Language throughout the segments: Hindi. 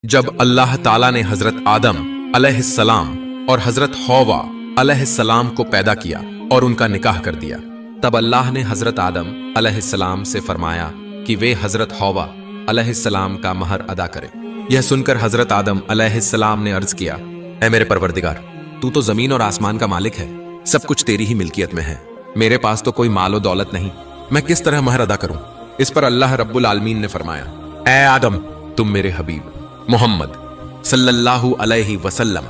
जब अल्लाह ताला ने हजरत आदम अलैहिस्सलाम और हजरत हौवा अलैहिस्सलाम को पैदा किया और उनका निकाह कर दिया, तब अल्लाह ने हजरत आदम अलैहिस्सलाम से फरमाया कि वे हजरत हौवा अलैहिस्सलाम का महर अदा करें। यह सुनकर हजरत आदम अलैहिस्सलाम ने अर्ज किया, ऐ मेरे परवरदिगार, तू तो जमीन और आसमान का मालिक है, सब कुछ तेरी ही मिल्कियत में है, मेरे पास तो कोई मालो दौलत नहीं, मैं किस तरह महर अदा करूं। इस पर अल्लाह रब्बुल आलमीन ने फरमाया, ऐ आदम, तुम मेरे हबीब मोहम्मद सल्लल्लाहु अलैहि वसल्लम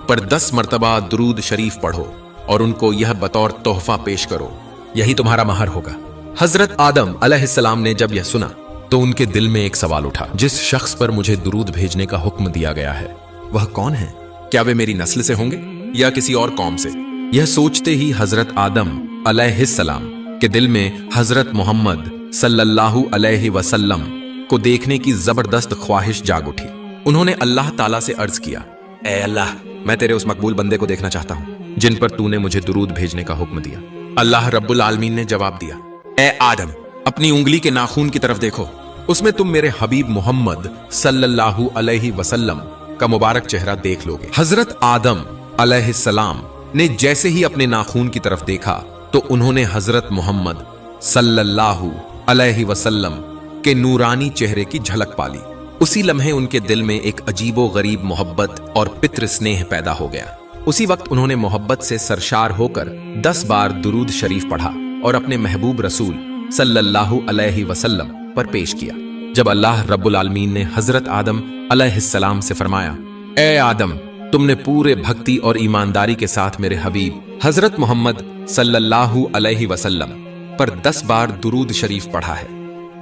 पर 10 मर्तबा दुरूद शरीफ पढ़ो और उनको यह बतौर तोहफा पेश करो, यही तुम्हारा महर होगा। हजरत आदम अलैहिस्सलाम ने जब यह सुना तो उनके दिल में एक सवाल उठा, जिस शख्स पर मुझे दुरूद भेजने का हुक्म दिया गया है वह कौन है? क्या वे मेरी नस्ल से होंगे या किसी और कौम से? यह सोचते ही हजरत आदम अलैहिस्सलाम के दिल में हजरत मोहम्मद सल्लल्लाहु अलैहि वसल्लम को देखने की जबरदस्त ख्वाहिश जाग उठी। उन्होंने अल्लाह ताला से अर्ज किया, ऐ अल्लाह, मैं तेरे उस मकबूल बंदे को देखना चाहता हूं जिन पर तूने मुझे दुरूद भेजने का हुक्म दिया। अल्लाह रब्बुल आलमीन ने जवाब दिया, ऐ आदम, अपनी उंगली के नाखून की तरफ देखो, उसमें तुम मेरे हबीब मोहम्मद सल्लल्लाहु अलैहि वसल्लम का मुबारक चेहरा देख लोगे। हजरत आदम अलैहिस्सलाम ने जैसे ही अपने नाखून की तरफ देखा तो उन्होंने हजरत मोहम्मद सल्लल्लाहु अलैहि वसल्लम के नूरानी चेहरे की झलक पाली। उसी लम्हे उनके दिल में एक अजीबो गरीब मोहब्बत और पितृ स्नेह पैदा हो गया। उसी वक्त उन्होंने मोहब्बत से सरशार होकर 10 बार दुरूद शरीफ पढ़ा और अपने महबूब रसूल सल्लल्लाहु अलैहि वसल्लम पर पेश किया। जब अल्लाह रब्बुल आलमीन ने हजरत आदम अलैहिस्सलाम से फरमाया, ऐ आदम, तुमने पूरे भक्ति और ईमानदारी के साथ मेरे हबीब हजरत मोहम्मद सल्लल्लाहु अलैहि वसल्लम पर 10 बार दुरूद शरीफ पढ़ा है,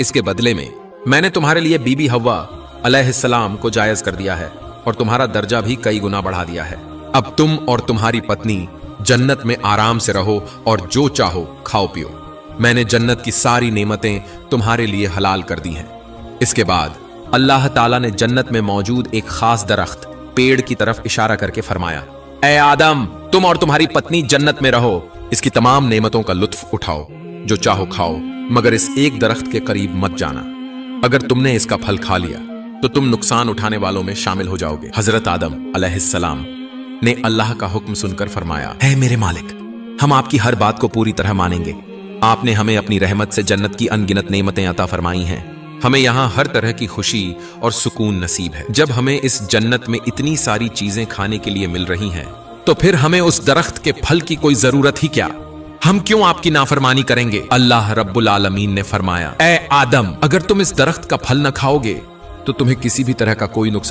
इसके बदले में मैंने तुम्हारे लिए बीबी हव्वा अलैहिस्सलाम को जायज कर दिया है और तुम्हारा दर्जा भी कई गुना बढ़ा दिया है। अब तुम और तुम्हारी पत्नी जन्नत में आराम से रहो और जो चाहो खाओ पियो। मैंने जन्नत की सारी नेमतें तुम्हारे लिए हलाल कर दी हैं। इसके बाद अल्लाह ताला ने जन्नत में मौजूद एक खास दरख्त पेड़ की तरफ इशारा करके फरमाया, ऐ आदम, तुम और तुम्हारी पत्नी जन्नत में रहो, इसकी तमाम नेमतों का लुत्फ उठाओ, जो चाहो खाओ, मगर इस एक दरख्त के करीब मत जाना। अगर तुमने इसका फल खा लिया तो तुम नुकसान उठाने वालों में शामिल हो जाओगे। हजरत आदम अलैहिस्सलाम ने अल्लाह का हुक्म सुनकर फरमाया, है मेरे मालिक, हम आपकी हर बात को पूरी तरह मानेंगे। आपने हमें अपनी रहमत से जन्नत की अनगिनत नेमतें अता फरमाई हैं। हमें यहाँ हर तरह की खुशी और सुकून नसीब है। जब हमें इस जन्नत में इतनी सारी चीजें खाने के लिए मिल रही हैं, तो फिर हमें उस दरख्त के फल की कोई जरूरत ही क्या? हम क्यों आपकी नाफरमानी करेंगे? अल्लाह रब्बुल आलमीन ने फरमाया, ऐ आदम, अगर तुम इस दरख्त का फल न खाओगे तो तुम्हें किसी भी तरह का कोई नुकसान